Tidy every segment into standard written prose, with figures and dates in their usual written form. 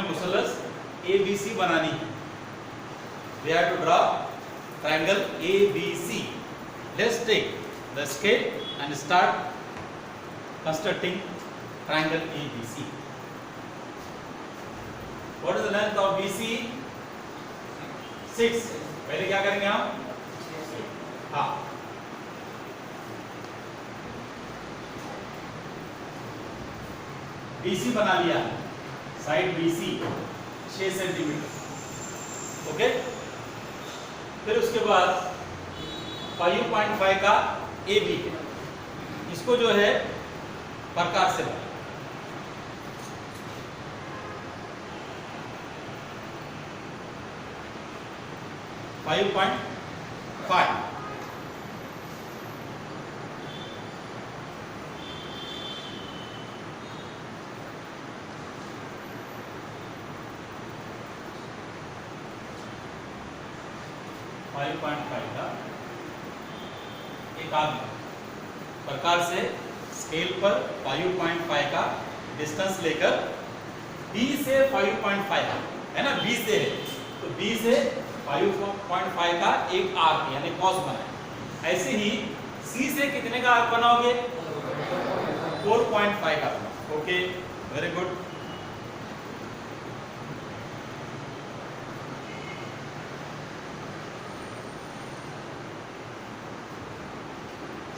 हमें मुसल्लस ABC बनानी है। We have to draw triangle ABC. Let's take the scale and start constructing triangle ABC. What is the length of BC? 6. पहले क्या करेंगे हम? हाँ, BC बना लिया, साइड BC 6 सेंटीमीटर। ओके, फिर उसके बाद 5.5 का AB, इसको जो है प्रकार से बना 5.5 5.5 का एक आगे प्रकार से स्केल पर 5.5 का डिस्टेंस लेकर B से 5.5 है ना, B से है तो B से 5.5 का एक आर्क यानी कॉस बनाए। ऐसे ही C से कितने का आर्क बनाओगे? 4.5 का। Okay, very good.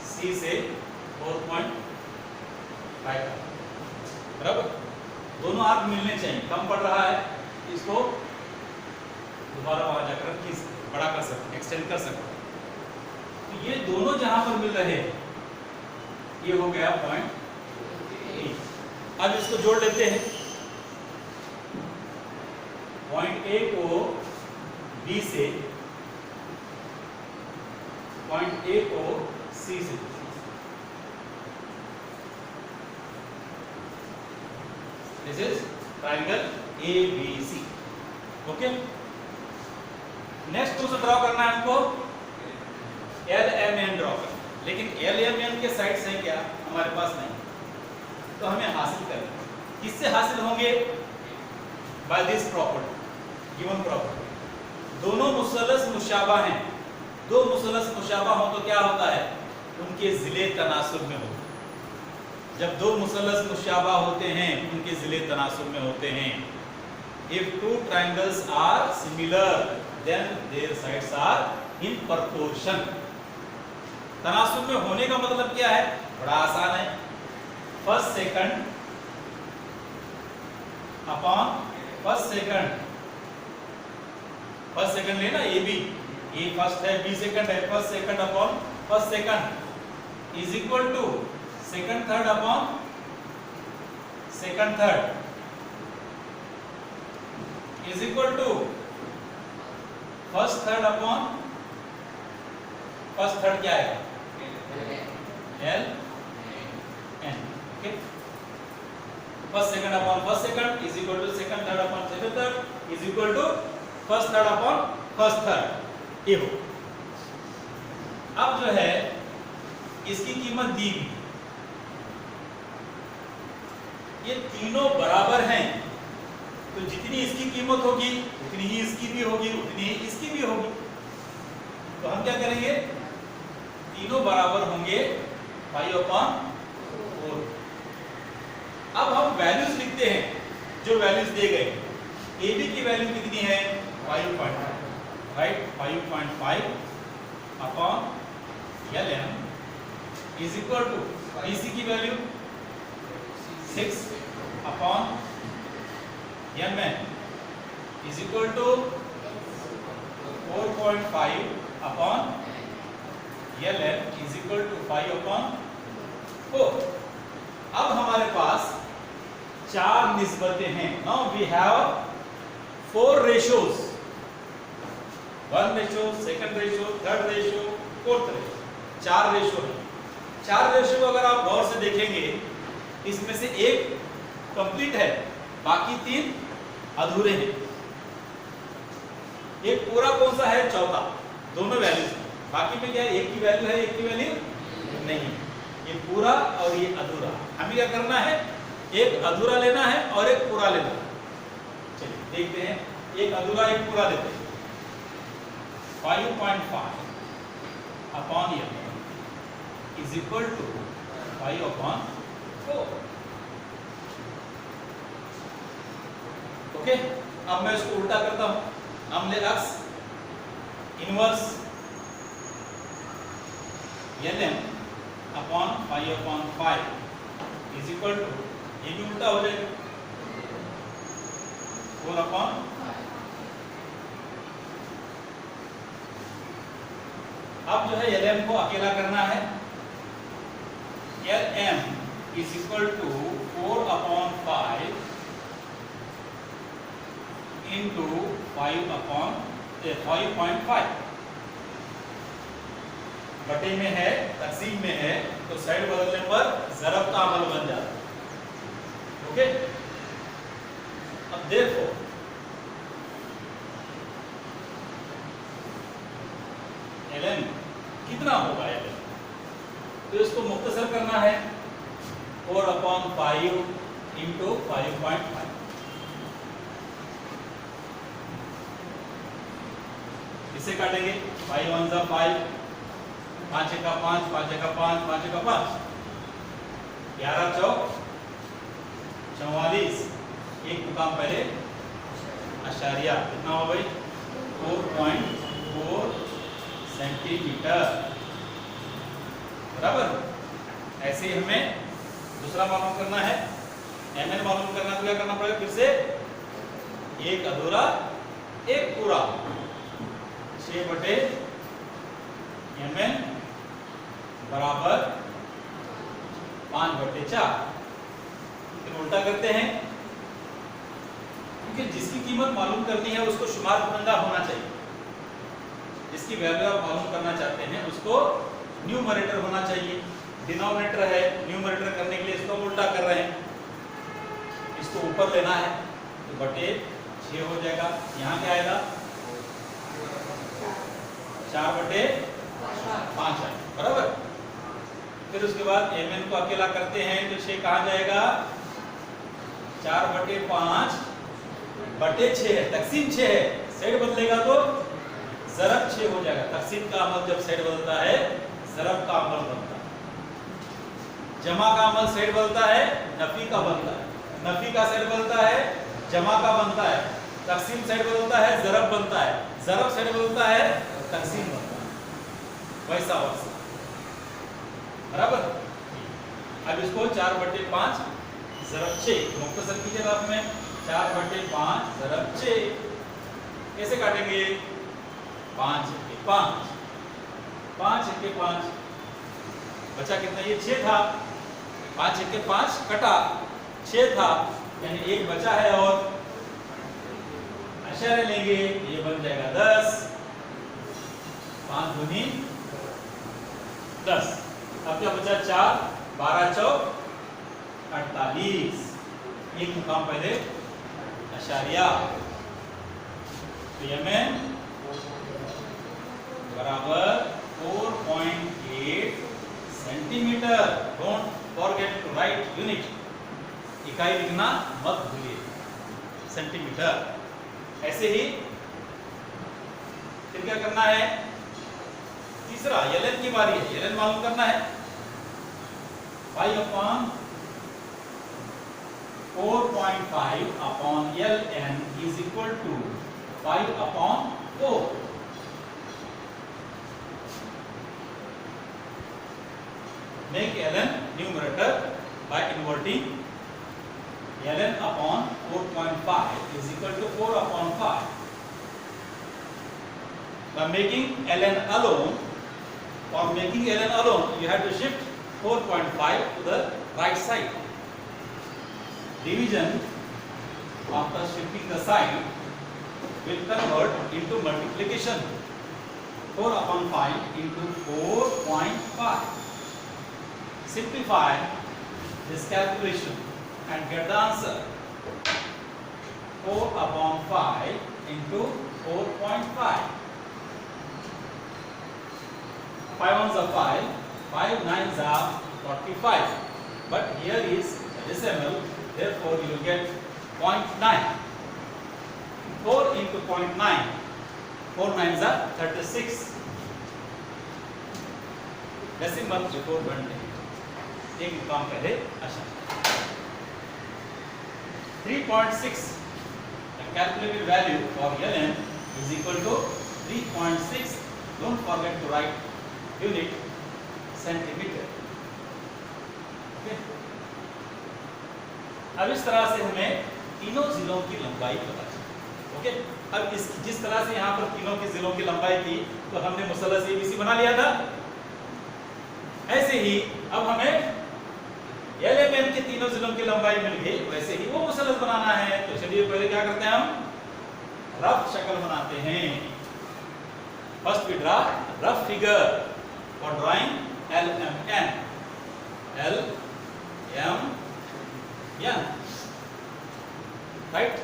C से 4.5 का, बराबर। दोनों आर्क मिलने चाहिए, कम पड़ रहा है इसको दोबारा वहां जाकर खींच बड़ा कर सकते, एक्सटेंड कर सकते। तो ये दोनों जहां पर मिल रहे हैं ये हो गया पॉइंट ए। अब इसको जोड़ लेते हैं। पॉइंट ए को बी से, पॉइंट ए को सी से। This is triangle ABC। Okay, next दूसरा ड्रॉ करना है हमको LMN ड्रॉ करना, लेकिन LMN के साइड्स हैं क्या? हमारे पास नहीं, तो हमें हासिल करना। किससे हासिल होंगे? By this property, given property. दोनों मुसल्लस मुशाबा हैं, दो मुसल्लस मुशाबा हो तो क्या होता है? उनके जिले तनासुब में होते हैं। जब दो मुसल्लस मुशाबा होते हैं उनके जिले तनासुब में होते हैं। If two triangles are similar, then their sides are in proportion. तनासुब में होने का मतलब क्या है? बड़ा आसान है, first second upon first second. First second लेना, AB, A फर्स्ट है, B सेकंड है, first second upon first second is equal to second third upon second third is equal to first third upon first third. क्या है? L N। Okay, first second upon first second is equal to second third upon second third is equal to first third upon first third. ये हो। अब जो है इसकी कीमत दी हुई, ये तीनों बराबर हैं, तो जितनी इसकी कीमत होगी उतनी ही इसकी भी होगी, उतनी ही इसकी भी होगी। तो हम क्या करेंगे? तीनों बराबर होंगे 5/4। अब हम वैल्यूज लिखते हैं, जो वैल्यूज दे गए। AB की वैल्यू कितनी है? 5.5, right. 5.5 upon LM is equal to BC की value 6 upon MN is equal to 4.5 upon LM is equal to 5/4। अब हमारे पास चार निस्बतें हैं। Now we have 4 ratios, 1 ratio, second ratio, third ratio, fourth ratio. 4 ratio है। 4 रेशियो को अगर आप गौर से देखेंगे, इसमें से एक कंप्लीट है, बाकी 3 अधूरे हैं। एक पूरा कौन सा है? चौथा। दोनों वैल्यूज, बाकी में क्या है? एक की वैल्यू है, एक की वैल्यू नहीं। ये पूरा और ये अधूरा। हमें क्या करना है? एक अधूरा लेना है और एक पूरा लेना है। चलिए देखते हैं, एक अधूरा एक पूरा लेते हैं। 5.5 upon L is equal to 5/4। Okay, अब मैं इसको उल्टा करता हूं। हमने x inverse ln upon 5/5 is equal to, ये भी उल्टा हो जाएगा 4/5। अब जो है lm को अकेला करना है। lm is equal to 4/5 into 5/5 बटे में है, तकसीम में है, तो साइड बदलने पर ज़रब का अमल बन जाता है। ओके, अब देखो ln कितना होगा ln, तो इसको मुख्तसर करना है 4/5 इंटू 5.5। इसे काटेंगे 5 1 जा 5, 5 1 5, 5 1 5, 5 1 5, 11 चौक 44, एक मुकाम पहले अशारिया, कितना हो भाई 4.4 सेंटीमीटर, बराबर। ऐसे ही हमें दूसरा मालूम करना है, mn मालूम करना, तो क्या करना पड़ेगा फिर से, एक अधूरा एक पूरा, 6/mn बराबर 5/4। फिर उल्टा करते हैं, क्योंकि जिसकी कीमत मालूम करनी है उसको शुमार कुनंदा होना चाहिए। जिसकी वैल्यू आप मालूम करना चाहते हैं उसको न्यूमरेटर होना चाहिए। डिनोमिनेटर है, न्यूमरेटर करने के लिए इसको उल्टा कर रहे हैं, इसको ऊपर लेना है, तो बटे 6 हो जाएगा। यहाँ क्या आएगा 4/5 है, बराबर। फिर उसके बाद mn को अकेला करते हैं, तो 6 कहाँ जाएगा, 4/5/6 है, तकसीम 6 है, साइड बदलेगा तो ज़रब 6 हो जाएगा। तकसीम का अमल जब साइड बदलता है ज़रब का अमल बनता है, जमा का अमल साइड बदलता है नफी का बनता है, नफी का साइड बदलता है जमा का बनता है, तकसीम साइड बदलता है ज़रब बनता है, ज़रब साइड बदलता है तकसीम बनता है, वैसा वैसा, बराबर। अब इसको 4/5 ज़रब 6 मुख्तसर कीजिएगा आप में, 4/5 ज़रब 6 कैसे काटेंगे, 5 1 5, 5 1 5, बचा कितना, ये 6 था, 5 1 5 कटा, 6 था, यानी एक बचा है और अशारे लेंगे, ये बन जाएगा 10, 5 दूनी 10। अब क्या बचा 4, 12 चौक 48, एक मुकाम पहले अशारिया, तो mn बराबर 4.8 सेंटीमीटर। Don't forget to write unit, इकाई लिखना मत भूलिए, सेंटीमीटर। ऐसे ही फिर क्या करना है, तीसरा ln की बारी है, ln मालूम करना है। 5/4.5 upon ln is equal to 5/4। Make ln numerator by inverting, ln upon 4.5 is equal to 4/5. By making ln alone, for making ln alone, you have to shift 4.5 to the right side. Division after shifting the side will convert into multiplication. 4/5 into 4.5. Simplify this calculation and get the answer. 4/5 into 4.5. 5 ones are 5, 5 nines are 45. But here is a decimal, therefore you will get 0.9. 0.9, 4 9s are 36 decimal before 20, एक मुकाम पहले अशंका। 3.6, the calculated value for ln is equal to 3.6. Don't forget to write unit centimetre. Okay, अब इस तरह से हमें तीनों जिलों की लंबाई पता चली। ओके, अब इस जिस तरह से यहाँ पर तीनों की जिलों की लंबाई थी तो हमने मुसल्लस एबीसी बना लिया था, ऐसे ही अब हमें एलएमएन के तीनों जिलों की लंबाई मिल गई, वैसे ही वो मुसल्लस बनाना है। तो चलिए पहले क्या करते हैं, हम रफ शक्ल बनाते हैं। First we draw rough figure for drawing LMN, right?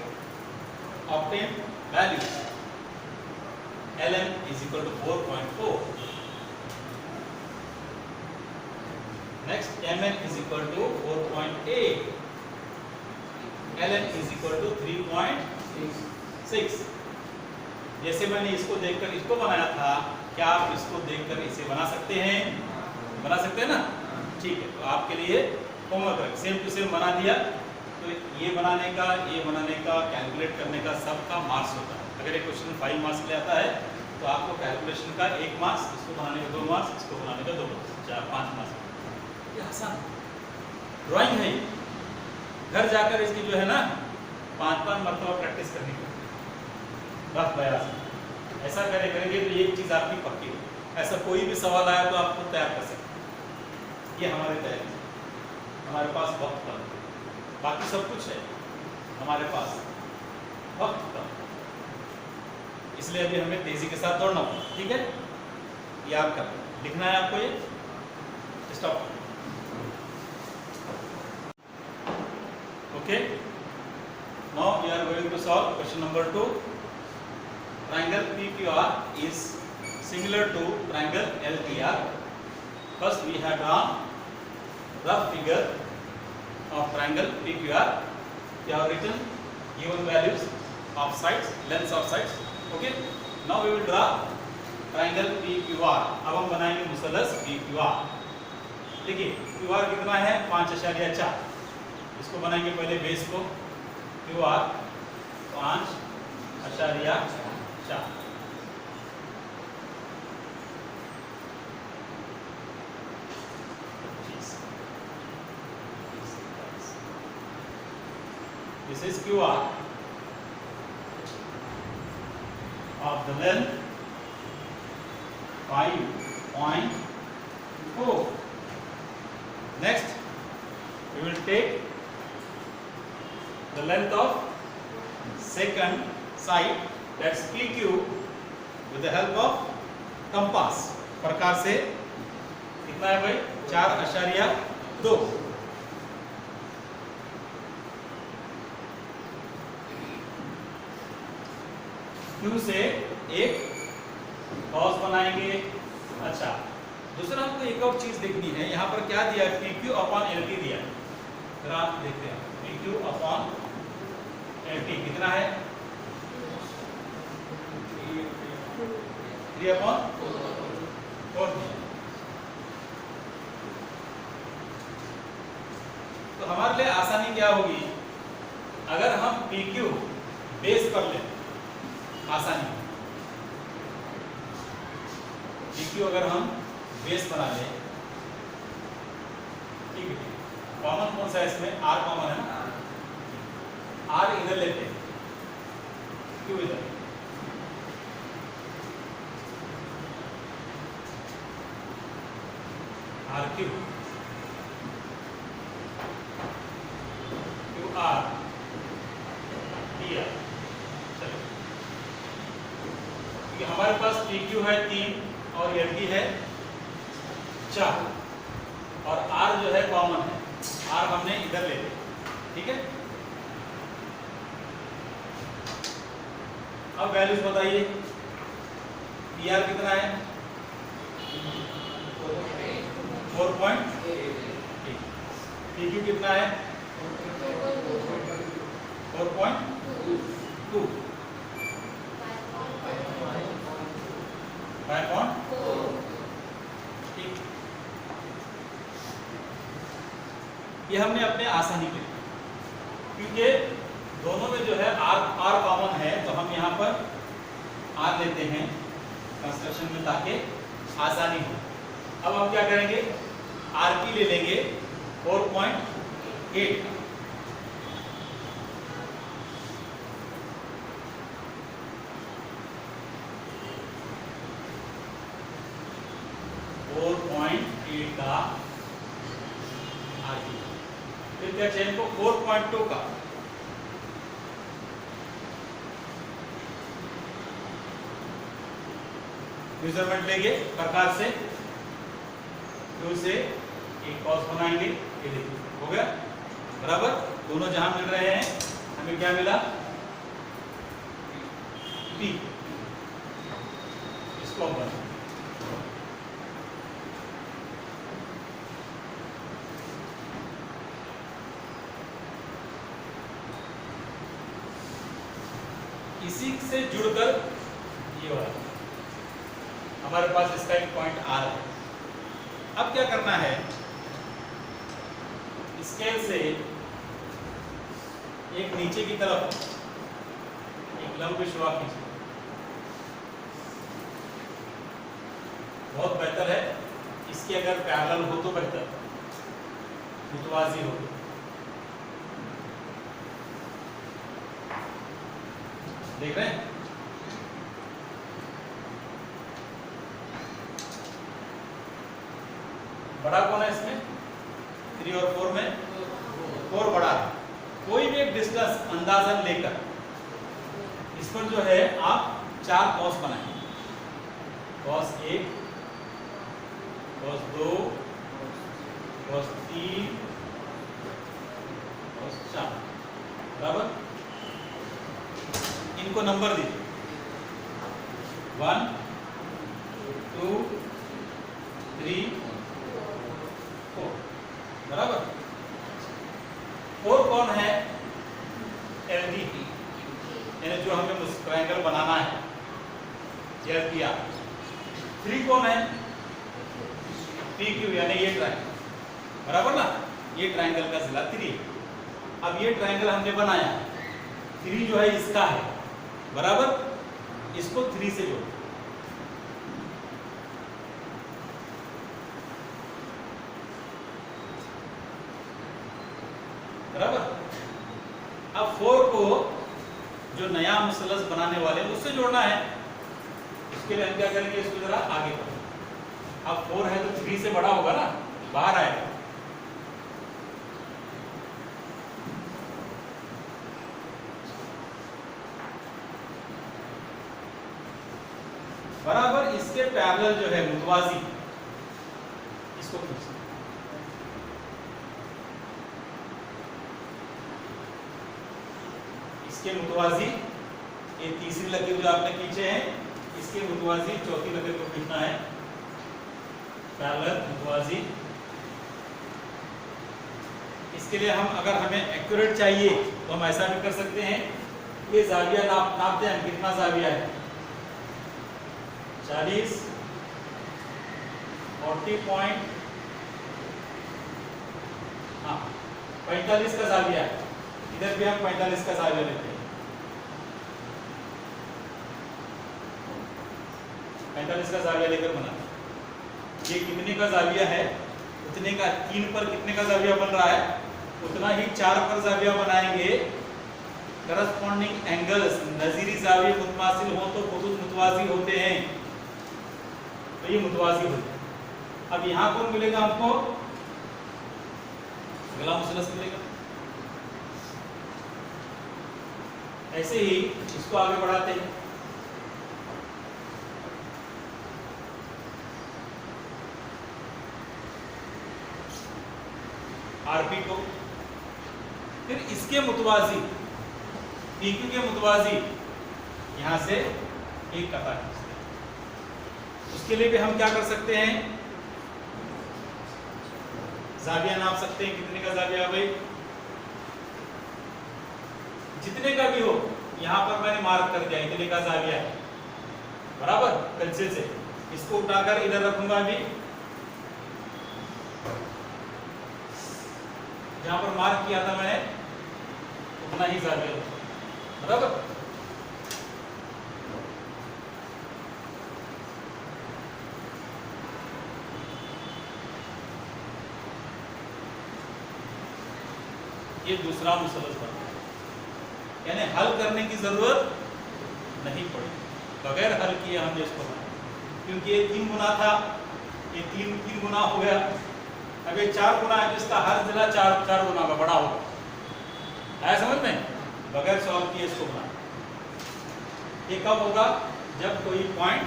Obtain values. LM is equal to 4.4. Next, MN is equal to 4.8. LN is equal to 3.6. जैसे मैंने इसको देखकर इसको बनाया था, क्या आप इसको देखकर इसे बना सकते हैं? बना सकते हैं ना? ठीक है, तो आपके लिए होमवर्क सेम टू सेम बना दिया। तो ये बनाने का कैलकुलेट करने का सबका मार्क्स होता है। अगर एक क्वेश्चन 5 मार्क्स ले आता है तो आपको कैलकुलेशन का 1 मार्क्स, इसको बनाने का 2 मार्क्स, इसको बनाने का 2 मार्क्स, 5 मार्क्स। ये आसान ड्राइंग है। घर जाकर इसकी जो है ना 5-5 मरतबा प्रैक्टिस करनी पड़ेगी रफ बयास। ऐसा करेंगे तो एक चीज़ आपकी पक्की है, ऐसा कोई भी सवाल आया तो आप खुद तैयार कर सकते हैं। ये हमारे तैयारी, हमारे पास वक्त कम, बाकी सब कुछ है, हमारे पास वक्त कम, इसलिए अभी हमें तेजी के साथ दौड़ना होगा। ठीक है, याद कर लिखना है आपको, ये stop. Okay, now we are going to solve question number 2. Triangle PQR is similar to triangle LTR. First we have drawn rough figure of triangle PQR. We have written given values of sides, lengths of sides. Okay. Now we will draw triangle PQR. अब हम बनाएंगे मुसल्लस PQR. देखिए QR कितना है 5.4। इसको बनाएंगे पहले base को, QR 5.4। This is QR of the length 5.4. Next, we will take the length of second side, that's PQ, with the help of compass प्रकार से। कितना है भाई 4.2। Q से एक कॉस बनाएंगे। अच्छा, दूसरा हमको एक और चीज देखनी है, यहाँ पर क्या दिया है, PQ अपॉन LT दिया है। जरा आप देखते हैं PQ अपॉन LT कितना है 3/4। तो हमारे लिए आसानी क्या होगी, अगर हम PQ बेस पर लें, आसानी PQ अगर हम बेस बना लें, ठीक है, कॉमन कौन सा है इसमें, R कॉमन है ना, R इधर लेते हैं, Q इधर, RQ QR PR। चलो, क्योंकि हमारे पास PQ है 3 और LT है 4 और R जो है कॉमन है, R हमने इधर ले लिया। ठीक है, अब वैल्यूज बताइए, PR कितना है 4.8, PQ कितना है 4.2, हमने अपने आसानी के लिए, क्योंकि दोनों में जो है आर कॉमन है, तो हम यहाँ पर आर लेते हैं कंस्ट्रक्शन में ताकि आसानी हो। अब हम क्या करेंगे, आर की ले लेंगे 4.8, का आर की, फिर क्या चाहिए इनको 4.2 का, मेजरमेंट लेंगे प्रकार से, फिर से एक कॉस बनाएंगे, ये देखिए हो गया बराबर। दोनों जहां मिल रहे हैं हमें क्या मिला, P, इसको हम बनाएंगे। इसी से जुड़कर ये वाला हमारे पास इसका एक पॉइंट आर है। अब क्या करना है, स्केल से एक नीचे की तरफ एक लंब शुआ खींचिए, बहुत बेहतर है। इसके अगर पैरेलल हो तो बेहतर, मुतवाजी हो। देख रहे हैं, बड़ा कौन है इसमें, 3 और 4 में 4 बड़ा है। कोई भी एक डिस्टेंस अंदाजन लेकर इस पर जो है आप 4 कॉस बनाएंगे, कॉस 1, कॉस 2, कॉस 3, कॉस 4, बराबर। इनको नंबर दीजिए 1, 2, 3, 4, बराबर। 4 कौन है, LD, यानी जो हमें ट्रायंगल बनाना है, जेल किया। 3 कौन है, PQ, यानी ये ट्रायंगल, बराबर ना, ये ट्रायंगल का जिला 3। अब ये ट्रायंगल हमने बनाया, 3 जो है इसका है, बराबर। इसको 3 से जोड़ो, बराबर। अब 4 को जो नया मुसलस बनाने वाले हैं उससे जोड़ना है। इसके लिए हम क्या करेंगे, इसको जरा आगे करो। अब 4 है तो 3 से बड़ा होगा ना, बाहर आएगा। बराबर इसके पैरेलल जो है मुतवाजी, इसको खींचना। इसके मुतवाजी, ये तीसरी लकीर जो आपने खींचे हैं, इसके मुतवाजी चौथी लकीर को खींचना है, पैरेलल मुतवाजी। इसके लिए हम, अगर हमें एक्यूरेट चाहिए तो हम ऐसा भी कर सकते हैं, ये जाविया नापते हैं, कितना जाविया है, 40, 40 पॉइंट, हाँ 45 का जाविया है। इधर भी हम 45 का जाविया लेते हैं, 45 का जाविया लेकर बनाते हैं। ये कितने का जाविया है, उतने का 3 पर कितने का जाविया बन रहा है, उतना ही 4 पर जाविया बनाएंगे। करस्पॉन्डिंग एंगल्स नजीरी जाविये मुतमासिल हो तो खुद मुतवाजी होते हैं, तो ये मुतवाजी होते हैं। अब यहाँ कौन मिलेगा हमको, अगला मुसलस मिलेगा। ऐसे ही इसको आगे बढ़ाते हैं, आरपी को, फिर इसके मुतवाजी PQ के मुतवाजी यहां से एक कता खींचते हैं। उसके लिए भी हम क्या कर सकते हैं, जाविया नाप सकते हैं। कितने का जाविया भाई, जितने का भी हो, यहां पर मैंने मार्क कर दिया इतने का जाविया है, बराबर। पेंसिल से इसको उठाकर इधर रखूंगा अभी, जहां पर मार्क किया था मैंने उतना ही सर्कल, बराबर। ये दूसरा मुसलसल बनता है, यानी हल करने की जरूरत नहीं पड़ी, बगैर हल किए हमने इसको बनाया, क्योंकि ये 3 गुना था, ये 3 गुना हो गया, अब ये 4 गुना है, जिसका हर जिला 4 गुना का बड़ा होगा। आया समझ में? बगैर सॉल्व किए इसको बना। ये कब होगा? जब कोई पॉइंट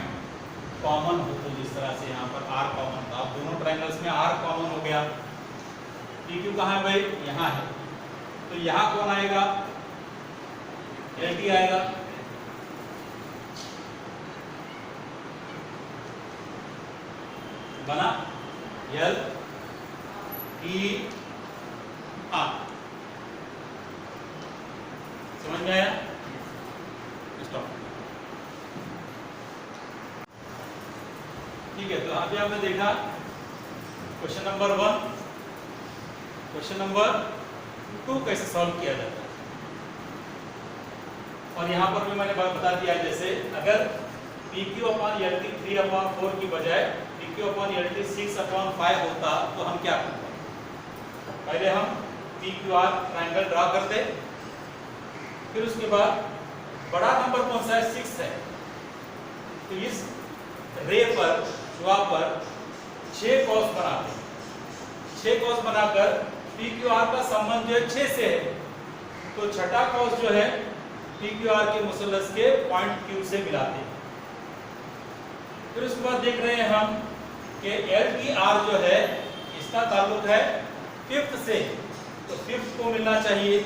कॉमन हो, तो जिस तरह से यहाँ पर आर कॉमन था, दोनों ट्रायंगल्स में आर कॉमन हो गया। पी क्यू कहाँ है भाई? यहाँ है, तो यहाँ कौन आएगा? एल टी आएगा। बना एल टी आर, समझ में आया? स्टॉप। ठीक है, तो अभी आपने देखा क्वेश्चन नंबर 1, क्वेश्चन नंबर 2 कैसे सॉल्व किया जाता है। और यहाँ पर भी मैंने बता दिया, जैसे अगर PQ/LT 3/4 की बजाय PQ/LT 6/5 होता तो हम क्या करते? पहले हम PQR ट्रायंगल ड्रा करते, फिर उसके बाद बड़ा नंबर कौन सा है? 6 है, तो इस रे पर छुआ पर 6 कॉस बनाते, 6 कॉस बनाकर PQR का संबंध जो है 6 से है, तो छठा कॉस जो है PQR के मुसलस के पॉइंट Q से मिलाते हैं। फिर उसके बाद देख रहे हैं हम कि LTR जो है इसका ताल्लुक है 5th से, तो 5th को मिलना चाहिए।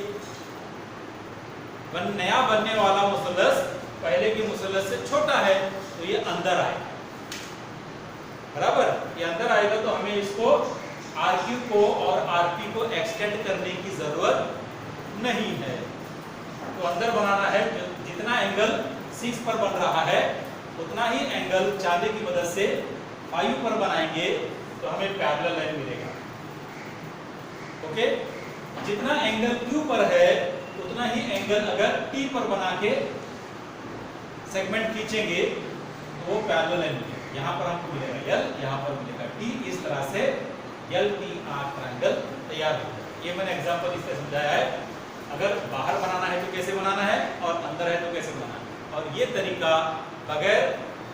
नया बनने वाला मुसलस पहले के मुसलस से छोटा है, तो ये अंदर आएगा, बराबर। ये अंदर आएगा तो हमें इसको RQ को और RP को एक्सटेंड करने की जरूरत नहीं है। तो अंदर बनाना है, जितना एंगल 6 पर बन रहा है उतना ही एंगल चांदे की मदद से 5 पर बनाएंगे, तो हमें पैरेलल लाइन मिलेगा। ओके, जितना एंगल Q पर है उतना ही एंगल अगर T पर बना के सेगमेंट खींचेंगे तो वो पैरेलल लाइन मिलेगा। यहाँ पर हमको मिलेगा L, यहाँ पर मिलेगा T, इस तरह से LTR ट्रायंगल तैयार हो जाए। ये मैंने एग्जांपल इससे समझाया है। अगर बाहर बनाना है तो कैसे बनाना है, और अंदर है तो कैसे बनाना है। और ये तरीका बगैर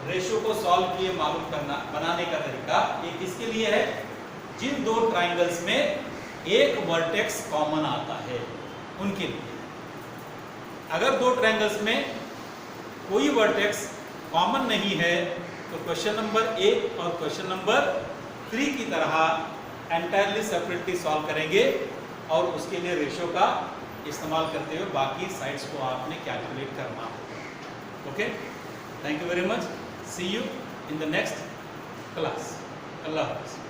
रेशो को सॉल्व किए मालूम करना, बनाने का तरीका ये किसके लिए है? जिन 2 ट्रायंगल्स में एक वर्टेक्स कॉमन आता है उनके लिए। अगर 2 ट्रायंगल्स में कोई वर्टेक्स कॉमन नहीं है तो क्वेश्चन नंबर 1 और क्वेश्चन नंबर 3 की तरह एंटायरली सेपरेटली सॉल्व करेंगे, और उसके लिए रेशो का इस्तेमाल करते हुए बाकी साइड्स को आपने कैलकुलेट करना होगा। Okay, thank you very much, see you in the next class. अल्लाह हाफ़िज़।